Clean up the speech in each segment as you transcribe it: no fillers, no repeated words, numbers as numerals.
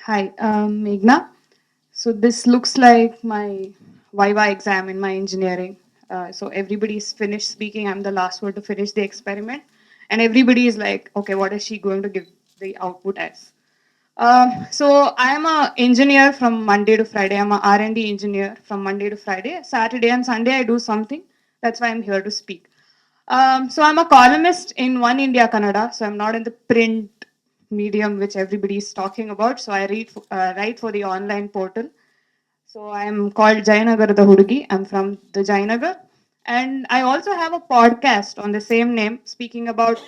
Hi, Meghna. So this looks like my Viva exam in my engineering. So everybody's finished speaking. I'm the last one to finish the experiment, and everybody is like, "Okay, what is she going to give the output as?" So I am a engineer from Monday to Friday. I'm a R&D engineer from Monday to Friday. Saturday and Sunday I do something. That's why I'm here to speak. So I'm a columnist in One India Kannada. So I'm not in the print medium which everybody is talking about. So I write for the online portal. So I'm called Jayanagarada Hudugi. I'm from the Jayanagar. And I also have a podcast on the same name, speaking about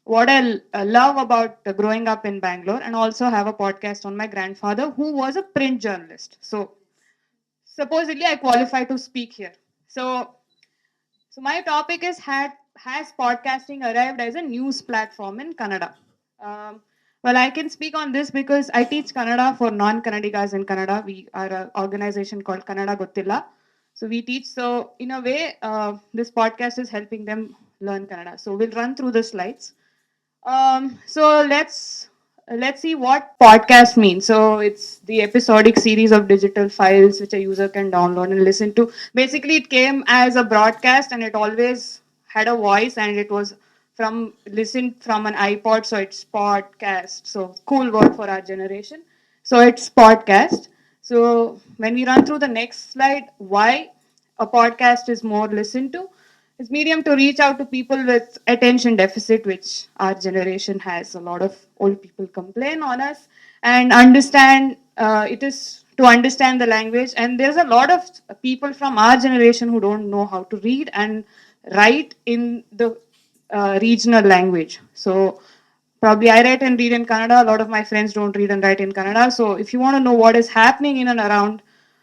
what I love about growing up in Bangalore, and also have a podcast on my grandfather, who was a print journalist. So supposedly I qualify to speak here. So my topic is has podcasting arrived as a news platform in Kannada? Um, well, I can speak on this because I teach Kannada for non-Kannadigas in Kannada. We are an organization called Kannada Gottilla. So we teach. So in a way, this podcast is helping them learn Kannada. So we'll run through the slides. So let's see what podcast means. So it's the episodic series of digital files which a user can download and listen to. Basically, it came as a broadcast and it always had a voice and it was from listened from an iPod. So it's podcast. So cool word for our generation. So it's podcast. So when we run through the next slide, why a podcast is more listened to. It's medium to reach out to people with attention deficit, which our generation has. A lot of old people complain on us and understand. It is to understand the language, and there's a lot of people from our generation who don't know how to read and write in the regional language. So probably I write and read in Kannada. A lot of my friends don't read and write in Kannada. So if you want to know what is happening in and around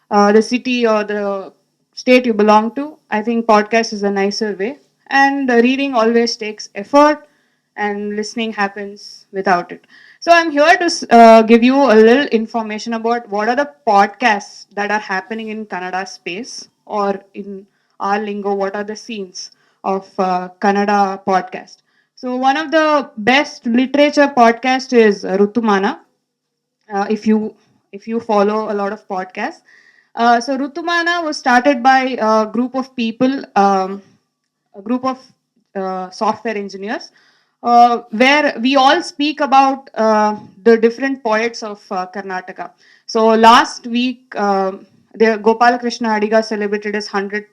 the city or the state you belong to, I think podcast is a nicer way. And reading always takes effort, and listening happens without it. So I'm here to give you a little information about what are the podcasts that are happening in Kannada space, or in our lingo, what are the scenes of Kannada podcast. So one of the best literature podcast is Rutumana. If you follow a lot of podcasts, so Rutumana was started by a group of people, a group of software engineers, where we all speak about the different poets of Karnataka. So last week, the Gopala Krishna Adiga celebrated his 100th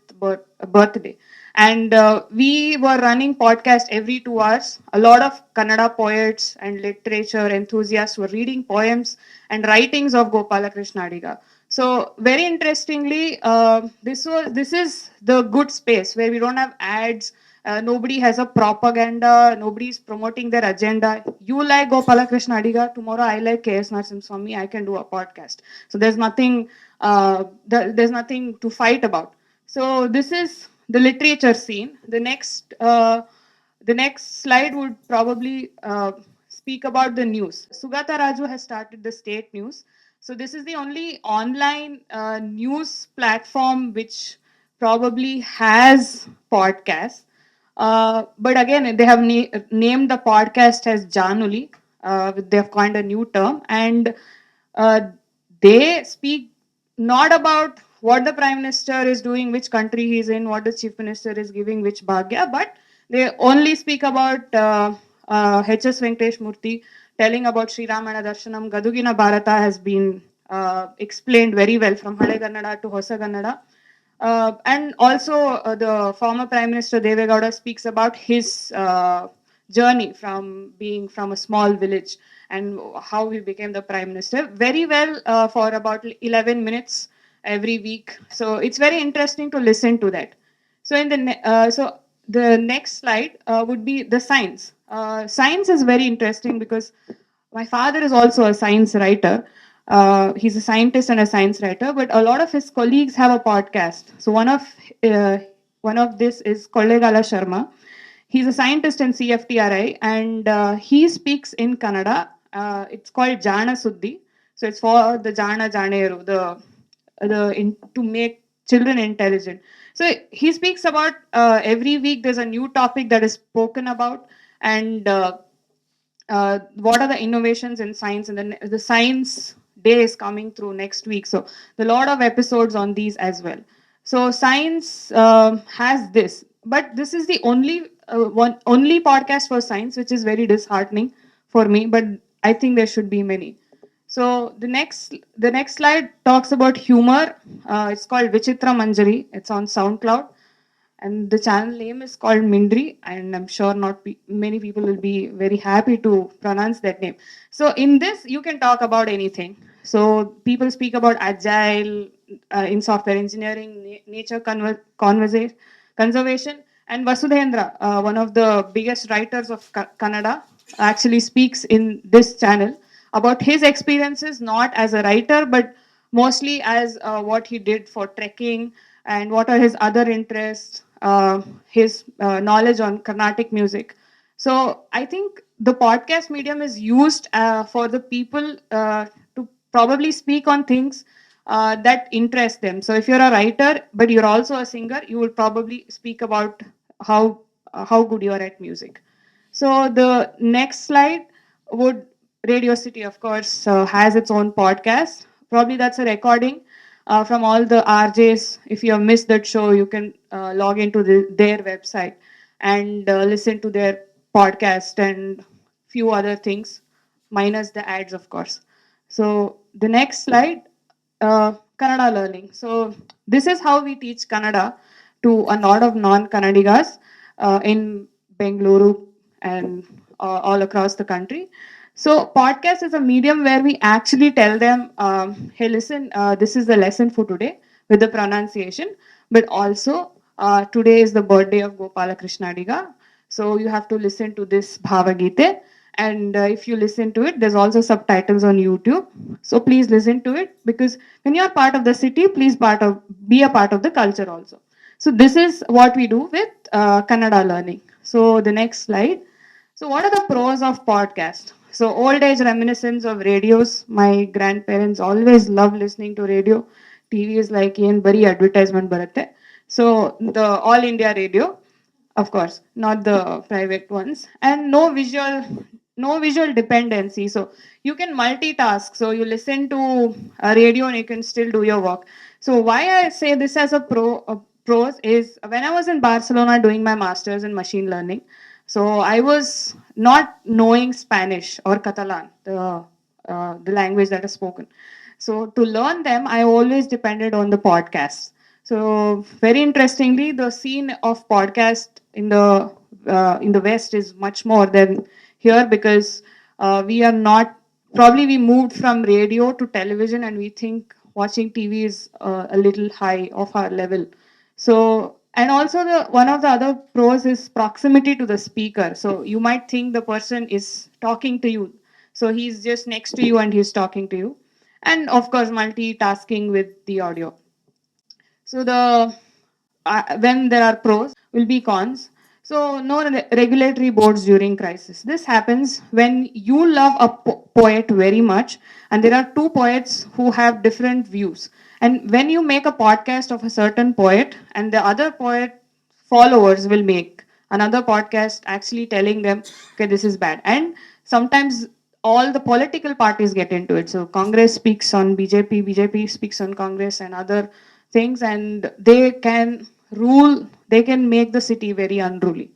birthday. And we were running podcast every 2 hours. A lot of Kannada poets and literature enthusiasts were reading poems and writings of Gopala Krishna Adiga. So very interestingly, this is the good space where we don't have ads. Nobody has a propaganda. Nobody is promoting their agenda. You like Gopala Krishna Adiga. Tomorrow I like K.S. Narasimha. I can do a podcast. So there's nothing to fight about. So this is the literature scene. The next slide would probably speak about the news. Sugata Raju has started the state news. So this is the only online news platform which probably has podcasts. But again, they have named the podcast as Januli. They've coined a new term, and uh, they speak not about what the prime minister is doing, which country he's in, what the chief minister is giving, which bhagya, but they only speak about H.S. Venkatesh Murthy telling about Sri Ramana Darshanam. Gadugina Bharata has been explained very well from Hale Kannada to Hosa Kannada. And also, the former Prime Minister Devegowda speaks about his journey from being from a small village and how he became the Prime Minister very well for about 11 minutes every week. So it's very interesting to listen to that. So the next slide would be the science. Science is very interesting because my father is also a science writer. He's a scientist and a science writer, but a lot of his colleagues have a podcast. So uh, one of this is Kollegala Sharma. He's a scientist in CFTRI, and he speaks in Kannada. It's called Jana Suddhi. So it's for the Jana Janeru, to make children intelligent. So he speaks about every week there's a new topic that is spoken about, and what are the innovations in science, and then the science day is coming through next week, so a lot of episodes on these as well. So science has this, but this is the only podcast for science, which is very disheartening for me, but I think there should be many. So the next slide talks about humor. It's called Vichitra Manjari. It's on SoundCloud, and the channel name is called Mindri, and I'm sure not many people will be very happy to pronounce that name. So in this, you can talk about anything. So people speak about agile in software engineering, nature conservation, and Vasudhendra, one of the biggest writers of Kannada, actually speaks in this channel about his experiences, not as a writer, but mostly as what he did for trekking and what are his other interests, his knowledge on Carnatic music. So I think the podcast medium is used for the people to probably speak on things that interest them. So if you're a writer but you're also a singer, you will probably speak about how how good you are at music. So the next slide would Radio City, of course, has its own podcast. Probably that's a recording from all the RJs. If you have missed that show, you can log into their website and listen to their podcast and few other things, minus the ads, of course. So the next slide, Kannada learning. So this is how we teach Kannada to a lot of non-Kannadigas in Bengaluru and all across the country. So podcast is a medium where we actually tell them, hey, listen, this is the lesson for today with the pronunciation, but also today is the birthday of Gopala Krishna Adiga. So you have to listen to this Bhavagite. And if you listen to it, there's also subtitles on YouTube. So please listen to it, because when you're part of the city, please be a part of the culture also. So this is what we do with Kannada learning. So the next slide. So what are the pros of podcast? So old age reminiscence of radios. My grandparents always love listening to radio. TV is like in bari advertisement baratte. So the All India radio, of course, not the private ones, and no visual dependency. So you can multitask. So you listen to a radio and you can still do your work. So why I say this as pros is when I was in Barcelona doing my masters in machine learning. So I was not knowing Spanish or Catalan, the language that is spoken. So to learn them, I always depended on the podcast. So very interestingly, the scene of podcast in the West is much more than here, because we are not, probably we moved from radio to television, and we think watching TV is a little high of our level. So, and also the one of the other pros is proximity to the speaker. So you might think the person is talking to you. So he's just next to you and he's talking to you. And of course, multitasking with the audio. So the when there are pros, will be cons. So no regulatory boards during crisis. This happens when you love a poet very much, and there are two poets who have different views. And when you make a podcast of a certain poet, and the other poet followers will make another podcast actually telling them, okay, this is bad. And sometimes all the political parties get into it. So Congress speaks on BJP, BJP speaks on Congress, and other things, and they can they can make the city very unruly.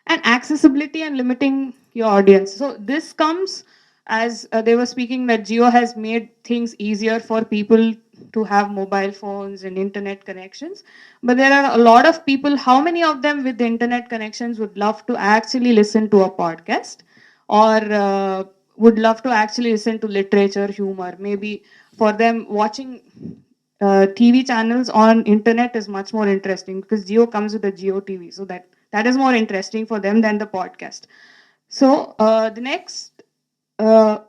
And accessibility and limiting your audience. So this comes as they were speaking that Geo has made things easier for people to have mobile phones and internet connections. But there are a lot of people, how many of them with the internet connections would love to actually listen to a podcast, or would love to actually listen to literature, humor? Maybe for them, watching TV channels on internet is much more interesting, because Geo comes with a Geo TV, so that is more interesting for them than the podcast. So the next, or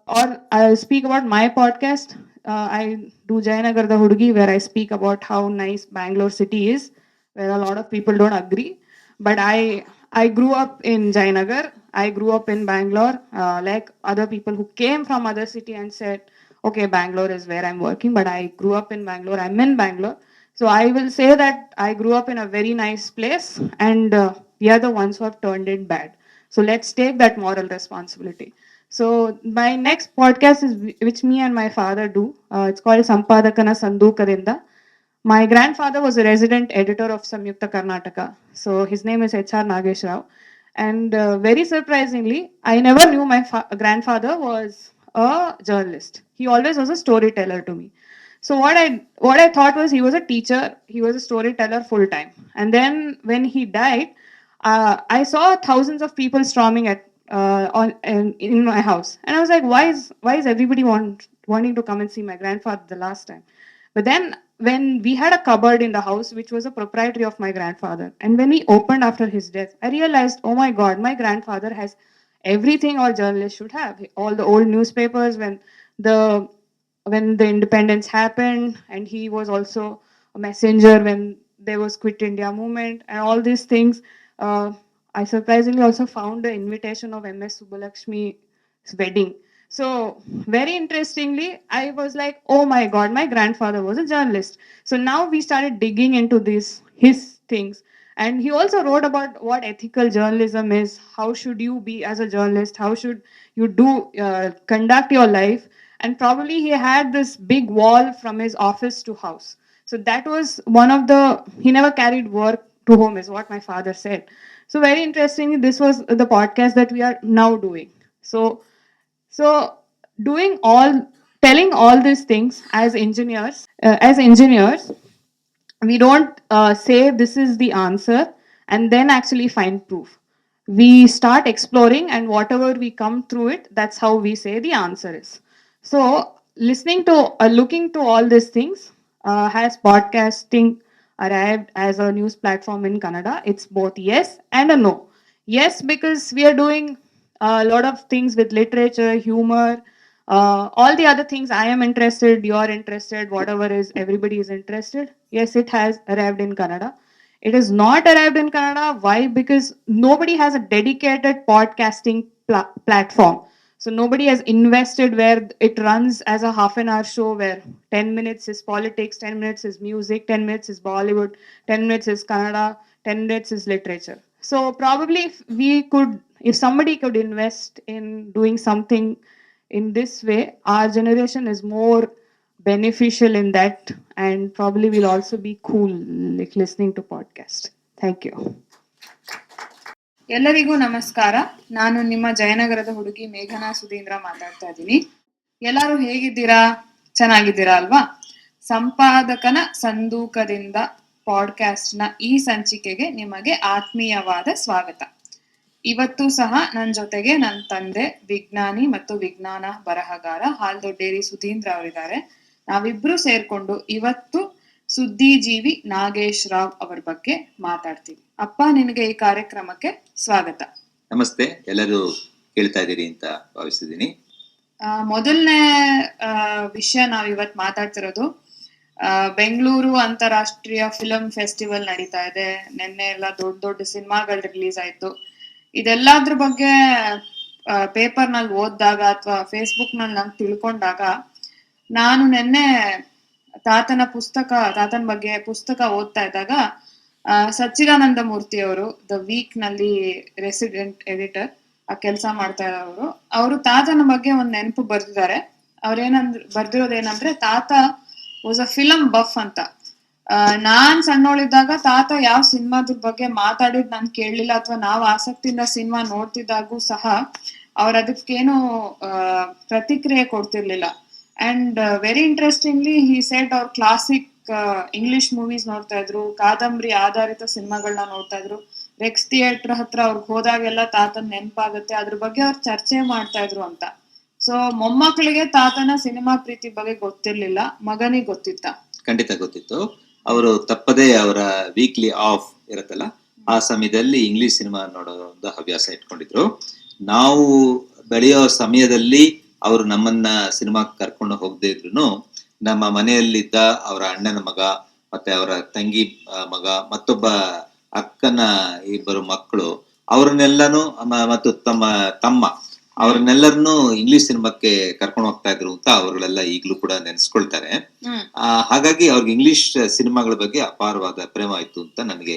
I'll speak about my podcast. I do Jayanagarada Hudugi, where I speak about how nice Bangalore city is, where a lot of people don't agree. But I grew up in Jayanagar. I grew up in Bangalore, like other people who came from other city and said, okay, Bangalore is where I'm working, but I grew up in Bangalore. I'm in Bangalore. So I will say that I grew up in a very nice place, and we are the ones who have turned it bad. So let's take that moral responsibility. So my next podcast is which me and my father do. It's called Sampadakana Sandookarinda. My grandfather was a resident editor of Samyukta Karnataka. So his name is H.R. Nagesh Rao. And very surprisingly, I never knew my grandfather was a journalist. He always was a storyteller to me. So what I thought was he was a teacher, he was a storyteller full time. And then when he died, I saw thousands of people storming at in my house, and I was like, why is everybody wanting to come and see my grandfather the last time? But then when we had a cupboard in the house, which was a proprietary of my grandfather, and when we opened after his death, I realized, oh my God, my grandfather has everything all journalists should have. All the old newspapers the when the independence happened, and he was also a messenger when there was Quit India movement and all these things. Uh, I surprisingly also found the invitation of MS Subbulakshmi's wedding. So very interestingly, I was like, oh my God, my grandfather was a journalist. So now we started digging into his things. And he also wrote about what ethical journalism is. How should you be as a journalist? How should you conduct your life? And probably he had this big wall from his office to house. So that was one of he never carried work to home, is what my father said. So very interestingly, this was the podcast that we are now doing. So doing all, telling all these things as engineers, we don't say this is the answer and then actually find proof. We start exploring, and whatever we come through it, that's how we say the answer is. So looking to all these things, has podcasting arrived as a news platform in Kannada? It's both yes and a no. Yes, because we are doing a lot of things with literature, humor, all the other things. I am interested, you are interested, whatever is, everybody is interested. Yes, it has arrived in Kannada. It is not arrived in Kannada. Why? Because nobody has a dedicated podcasting platform. So nobody has invested where it runs as a half an hour show where 10 minutes is politics, 10 minutes is music, 10 minutes is Bollywood, 10 minutes is Kannada, 10 minutes is literature. So probably if somebody could invest in doing something in this way, our generation is more beneficial in that, and probably will also be cool like listening to podcast. Thank you. ಎಲ್ಲರಿಗೂ ನಮಸ್ಕಾರ. ನಾನು ನಿಮ್ಮ ಜಯನಗರದ ಹುಡುಗಿ ಮೇಘನಾ ಸುಧೀಂದ್ರ ಮಾತಾಡ್ತಾ ಇದ್ದೀನಿ. ಎಲ್ಲರೂ ಹೇಗಿದ್ದೀರಾ? ಚೆನ್ನಾಗಿದ್ದೀರಾ ಅಲ್ವಾ? ಸಂಪಾದಕನ ಸಂದೂಕದಿಂದ ಪಾಡ್ಕಾಸ್ಟ್ನ ಈ ಸಂಚಿಕೆಗೆ ನಿಮಗೆ ಆತ್ಮೀಯವಾದ ಸ್ವಾಗತ. ಇವತ್ತು ಸಹ ನನ್ನ ಜೊತೆಗೆ ನನ್ನ ತಂದೆ ವಿಜ್ಞಾನಿ ಮತ್ತು ವಿಜ್ಞಾನ ಬರಹಗಾರ ಹಾಲ್ದೊಡ್ಡೇರಿ ಸುಧೀಂದ್ರ ಅವರಿದ್ದಾರೆ. ನಾವಿಬ್ರು ಸೇರ್ಕೊಂಡು ಇವತ್ತು ಸುದ್ದಿಜೀವಿ ನಾಗೇಶ್ ರಾವ್ ಅವರ ಬಗ್ಗೆ ಮಾತಾಡ್ತೀವಿ. ಅಪ್ಪ, ನಿನಗೆ ಈ ಕಾರ್ಯಕ್ರಮಕ್ಕೆ ಸ್ವಾಗತ. ನಮಸ್ತೆ. ಎಲ್ಲರೂ ಕೇಳ್ತಾ ಇದ್ದೀರಿ ಅಂತ ಭಾವಿಸಿದ್ದೀನಿ. ಮೊದಲನೇ ವಿಷಯ ನಾವ್ ಇವತ್ತು ಮಾತಾಡ್ತಿರೋದು, ಬೆಂಗಳೂರು ಅಂತಾರಾಷ್ಟ್ರೀಯ ಫಿಲಂ ಫೆಸ್ಟಿವಲ್ ನಡೀತಾ ಇದೆ. ನಿನ್ನೆ ಎಲ್ಲ ದೊಡ್ಡ ದೊಡ್ಡ ಸಿನಿಮಾಗಳು ರಿಲೀಸ್ ಆಯ್ತು. ಇದೆಲ್ಲದ್ರ ಬಗ್ಗೆ ಪೇಪರ್ ನಲ್ಲಿ ಓದಿದಾಗ ಅಥವಾ ಫೇಸ್ಬುಕ್ ನಲ್ಲಿ ನಂಗೆ ತಿಳ್ಕೊಂಡಾಗ, ನಾನು ನಿನ್ನೆ ತಾತನ ಬಗ್ಗೆ ಪುಸ್ತಕ ಓದ್ತಾ ಇದ್ದಾಗ, ಸಚ್ಚಿದಾನಂದ ಮೂರ್ತಿ ಅವರು ದ ವೀಕ್ ನಲ್ಲಿ ರೆಸಿಡೆಂಟ್ ಎಡಿಟರ್ ಆ ಕೆಲಸ ಮಾಡ್ತಾ ಇರೋರು, ಅವರು ತಾತನ ಬಗ್ಗೆ ಒಂದ್ ನೆನಪು ಬರ್ದಿದ್ದಾರೆ. ಬರ್ದಿರೋದೇನಂದ್ರೆ, ತಾತ ವಾಸ್ ಅ ಫಿಲಂ ಬಫ್ ಅಂತ. ನಾನ್ ಸಣ್ಣೋಳಿದ್ದಾಗ ತಾತ ಯಾವ ಸಿನಿಮಾದ್ರ ಬಗ್ಗೆ ಮಾತಾಡಿದ್ ನಾನ್ ಕೇಳಲಿಲ್ಲ, ಅಥವಾ ನಾವು ಆಸಕ್ತಿಯಿಂದ ಸಿನಿಮಾ ನೋಡ್ತಿದ್ದಾಗೂ ಸಹ ಅವ್ರ ಅದಕ್ಕೇನು ಪ್ರತಿಕ್ರಿಯೆ ಕೊಡ್ತಿರ್ಲಿಲ್ಲ. And very interestingly he said ಅವ್ರ ಕ್ಲಾಸಿಕ್ ಇಂಗ್ಲಿಷ್ ಮೂವೀಸ್ ನೋಡ್ತಾ ಇದ್ರು, ಕಾದಂಬರಿ ಆಧಾರಿತ ಸಿನಿಮಾಗಳನ್ನ ನೋಡ್ತಾ ಇದ್ರು. ರೆಕ್ಸ್ ಥಿಯೇಟರ್ ಹತ್ರ ಅವ್ರಿಗೆ ಹೋದಾಗೆಲ್ಲ ತಾತನ ನೆನಪಾಗುತ್ತೆ, ಅದ್ರ ಬಗ್ಗೆ ಅವ್ರು ಚರ್ಚೆ ಮಾಡ್ತಾ ಇದ್ರು ಅಂತ. ಸೊ ಮೊಮ್ಮಕ್ಕಳಿಗೆ ತಾತನ ಸಿನಿಮಾ ಪ್ರೀತಿ ಬಗ್ಗೆ ಗೊತ್ತಿರ್ಲಿಲ್ಲ, ಮಗನಿಗೆ ಗೊತ್ತಿತ್ತ? ಖಂಡಿತ ಗೊತ್ತಿತ್ತು. ಅವರು ತಪ್ಪದೇ ಅವರ ವೀಕ್ಲಿ ಆಫ್ ಇರುತ್ತಲ್ಲ, ಆ ಸಮಯದಲ್ಲಿ ಇಂಗ್ಲಿಷ್ ಸಿನಿಮಾ ನೋಡೋ ಒಂದು ಹವ್ಯಾಸ ಇಟ್ಕೊಂಡಿದ್ರು. ನಾವು ಬೆಳೆಯೋ ಸಮಯದಲ್ಲಿ ಅವರು ನಮ್ಮನ್ನ ಸಿನಿಮಾ ಕರ್ಕೊಂಡು ಹೋಗದೇ ಇದ್ರು ನಮ್ಮ ಮನೆಯಲ್ಲಿದ್ದ ಅವರ ಅಣ್ಣನ ಮಗ ಮತ್ತೆ ಅವರ ತಂಗಿ ಮಗ ಮತ್ತೊಬ್ಬ ಅಕ್ಕನ ಇಬ್ಬರು ಮಕ್ಕಳು ಅವ್ರನ್ನೆಲ್ಲನೂ ಮತ್ತು ತಮ್ಮ ಅವ್ರನ್ನೆಲ್ಲರನ್ನು ಇಂಗ್ಲಿಷ್ ಸಿನಿಮಾಕ್ಕೆ ಕರ್ಕೊಂಡು ಹೋಗ್ತಾ ಇದ್ರು ಅಂತ ಅವರುಗಳೆಲ್ಲ ಈಗಲೂ ಕೂಡ ನೆನೆಸ್ಕೊಳ್ತಾರೆ. ಹಾಗಾಗಿ ಅವ್ರಿಗೆ ಇಂಗ್ಲಿಷ್ ಸಿನಿಮಾಗಳ ಬಗ್ಗೆ ಅಪಾರವಾದ ಪ್ರೇಮ ಇತ್ತು ಅಂತ ನನಗೆ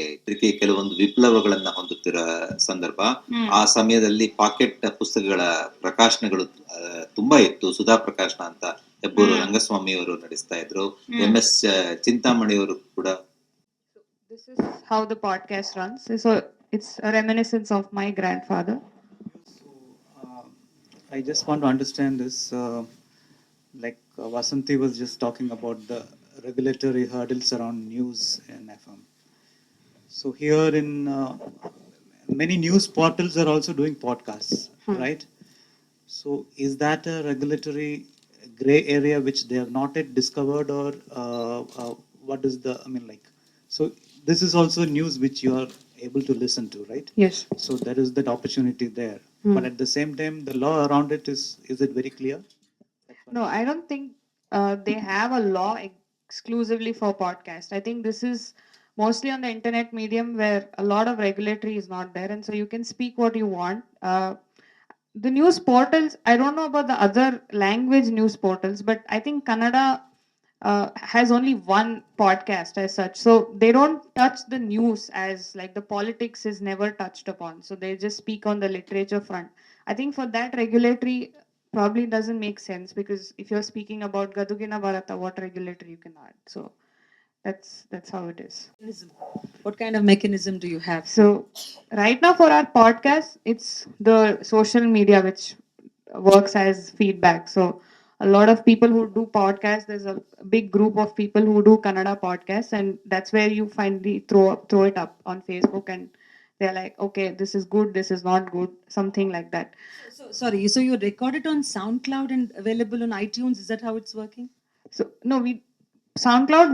ಕೆಲವೊಂದು ವಿಪ್ಲವಗಳನ್ನ ಹೊಂದುತ್ತಿರೋ ಸಂದರ್ಭ. ಆ ಸಮಯದಲ್ಲಿ ಪಾಕೆಟ್ ಪುಸ್ತಕಗಳ ಪ್ರಕಾಶನಗಳು ತುಂಬಾ ಇತ್ತು. ಸುಧಾ ಪ್ರಕಾಶನ ಅಂತ ಹೆಬ್ಬೂರು ರಂಗಸ್ವಾಮಿ ಅವರು ನಡೆಸ್ತಾ ಇದ್ರು. MS ಚಿಂತಾಮಣಿ ಅವರು ಕೂಡ. This is how the podcast runs. So it's a reminiscence of my grandfather. So, I just want to understand this. Like Vasanthi was just talking about the regulatory hurdles around news in FM. So here in many news portals are also doing podcasts, right? So is that a regulatory gray area which they have not yet discovered, or what is the? I mean, like, so this is also news which you are able to listen to, right? Yes. So there is that opportunity there, but at the same time, the law around it is it very clear? No, I don't think they have a law exclusively for podcast. I think this is mostly on the internet medium where a lot of regulatory is not there, and so you can speak what you want. The news portals, I don't know about the other language news portals, but I think Kannada has only one podcast as such. So they don't touch the news, as like the politics is never touched upon. So they just speak on the literature front. I think for that regulatory probably doesn't make sense, because if you're speaking about Gadugina Bharata, what regulatory you can add? So that's how it is. What kind of mechanism do you have? So right now for our podcast, it's the social media which works as feedback. So a lot of people who do podcasts, there's a big group of people who do Kannada podcasts, and that's where you finally throw it up on Facebook, and they're like, okay, this is good, this is not good, something like that. Sorry, so you record it on SoundCloud and available on iTunes. Is that how it's working? So no, SoundCloud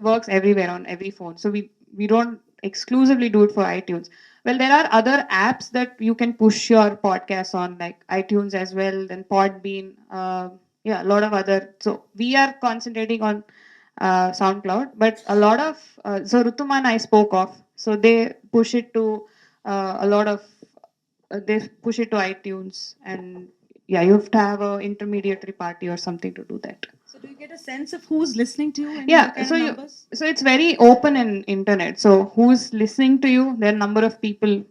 works everywhere on every phone. So we don't exclusively do it for iTunes. Well, there are other apps that you can push your podcast on, like iTunes as well, then Podbean, yeah, a lot of other. So we are concentrating on SoundCloud, but a lot of so Rutuman I spoke of, so they push it to a lot of they push it to iTunes, and yeah, you have to have a intermediary party or something to do that. So do you get a sense of who's listening to you? And Yeah, what kind so of numbers? so it's very open in internet. So who's listening to you? There are number of people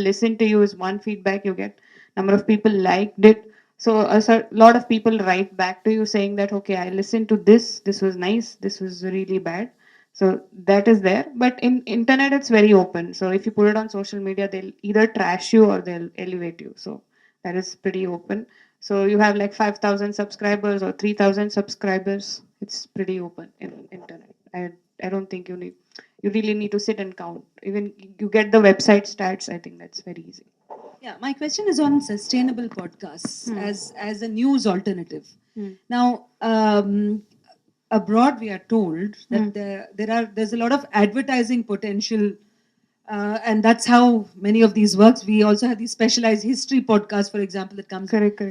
listen to you is one feedback you get. Number of people liked it. So a lot of people write back to you saying that, okay, I listened to this. This was nice. This was really bad. So that is there. But in internet, it's very open. So if you put it on social media, they'll either trash you or they'll elevate you. So that is pretty open. So you have like 5,000 subscribers or 3,000 subscribers. It's pretty open in internet. I don't think you really need to sit and count. Even you get the website stats. I think that's very easy. Yeah, my question is on sustainable podcasts as a news alternative. Now, abroad we are told that there's a lot of advertising potential, and that's how many of these works. We also have these specialized history podcasts, for example, that comes Correct.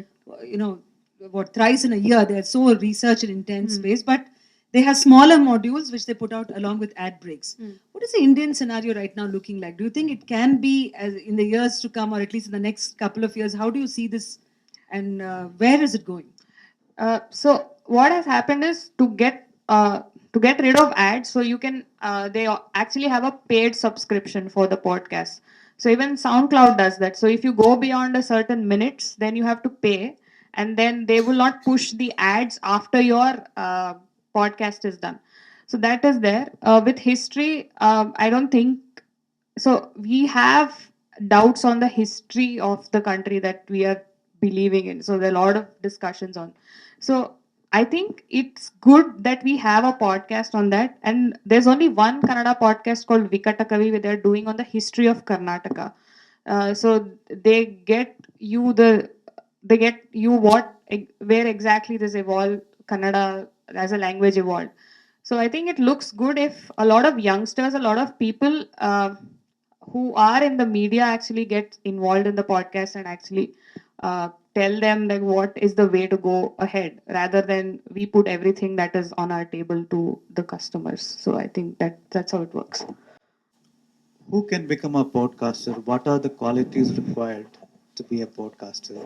thrice in a year. They're so research and intense based, but they have smaller modules which they put out along with ad breaks. What is the Indian scenario right now looking like? Do you think it can be in the years to come, or at least in the next couple of years? How do you see this, and where is it going? So what has happened is to get rid of ads, so you can they actually have a paid subscription for the podcast. So even SoundCloud does that. So if you go beyond a certain minutes, then you have to pay, and then they will not push the ads after your podcast is done. So that is there. With history, I don't think so. We have doubts on the history of the country that we are believing in. So there are a lot of discussions on. So I think it's good that we have a podcast on that. And there's only one Kannada podcast called Vikatakavi where they're doing on the history of Karnataka. So they get you where exactly this evolved, Kannada as a language evolved. So I think it looks good if a lot of youngsters, a lot of people who are in the media actually get involved in the podcast and actually tell them like what is the way to go ahead, rather than we put everything that is on our table to the customers. So I think that's how it works. Who can become a podcaster? What are the qualities required to be a podcaster?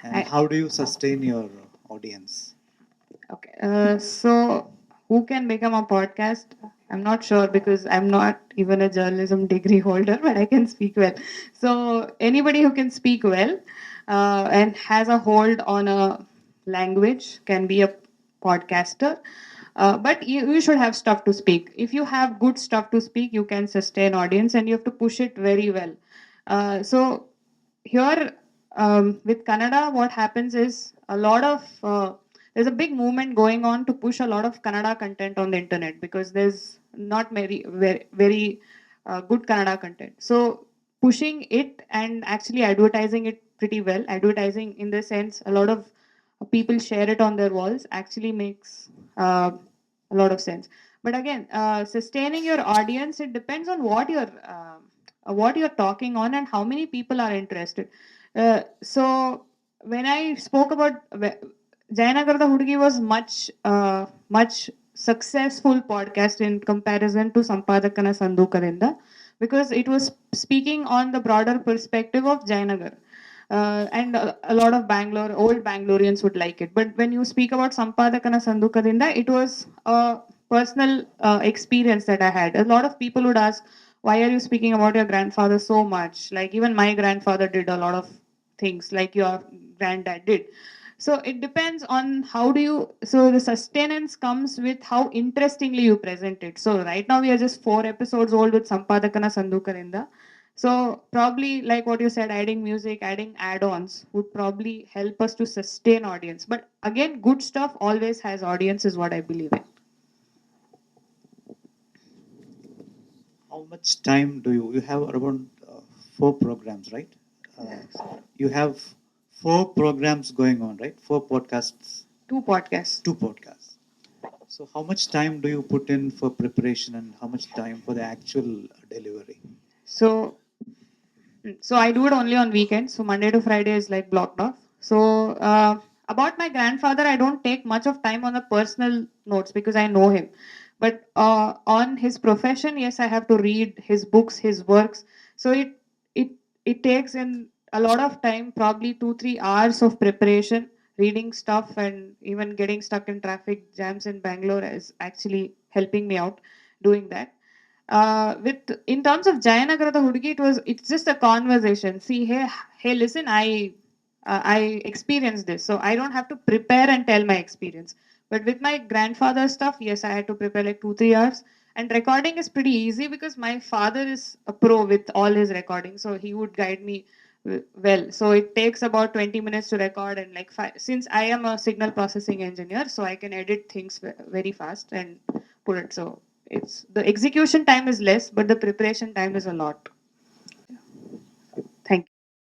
And I, how do you sustain your audience? Okay. So who can become a podcast? I'm not sure because I'm not even a journalism degree holder, but I can speak well. So anybody who can speak well and has a hold on a language can be a podcaster. But you should have stuff to speak. If you have good stuff to speak, you can sustain audience, and you have to push it very well. So here with Kannada, what happens is a lot of there's a big movement going on to push a lot of Kannada content on the internet, because there's not very good Kannada content. So pushing it and actually advertising it pretty well, advertising in the sense a lot of people share it on their walls, actually makes a lot of sense. But again, sustaining your audience, it depends on what you're talking on and how many people are interested. So when I spoke about Jayanagarada Hudugi was much successful podcast in comparison to Sampadakana Sandookarinda, because it was speaking on the broader perspective of Jayanagar. And a lot of old Bangaloreans would like it. But when you speak about Sampadakana Sandookarinda, it was a personal experience that I had. A lot of people would ask, why are you speaking about your grandfather so much? Like even my grandfather did a lot of things like your granddad did. So it depends on how do you, so the sustenance comes with how interestingly you present it. So right now we are just 4 episodes old with Sampadakana Sandookarinda. So probably like what you said, adding music, adding add-ons would probably help us to sustain audience. But again, good stuff always has audience is what I believe in. How much time do you have around 4 programs, right? You have 4 programs going on, right? 4 podcasts, Two podcasts. 2 podcasts. So how much time do you put in for preparation and how much time for the actual delivery? So So I do it only on weekends. So Monday to Friday is like blocked off. So about my grandfather, I don't take much of time on the personal notes because I know him. But on his profession, yes, I have to read his books, his works. So it it takes in a lot of time, probably 2-3 hours of preparation, reading stuff, and even getting stuck in traffic jams in Bangalore is actually helping me out doing that. With in terms of Jayanagarada Hudugi, it's just a conversation. See, hey, listen, I experienced this, so I don't have to prepare and tell my experience. But with my grandfather's stuff, yes, I had to prepare like 2-3 hours. And recording is pretty easy because my father is a pro with all his recording, so he would guide me well. So it takes about 20 minutes to record, and like since I am a signal processing engineer, so I can edit things very fast and put it. So it's the execution time is less, but the preparation time is a lot.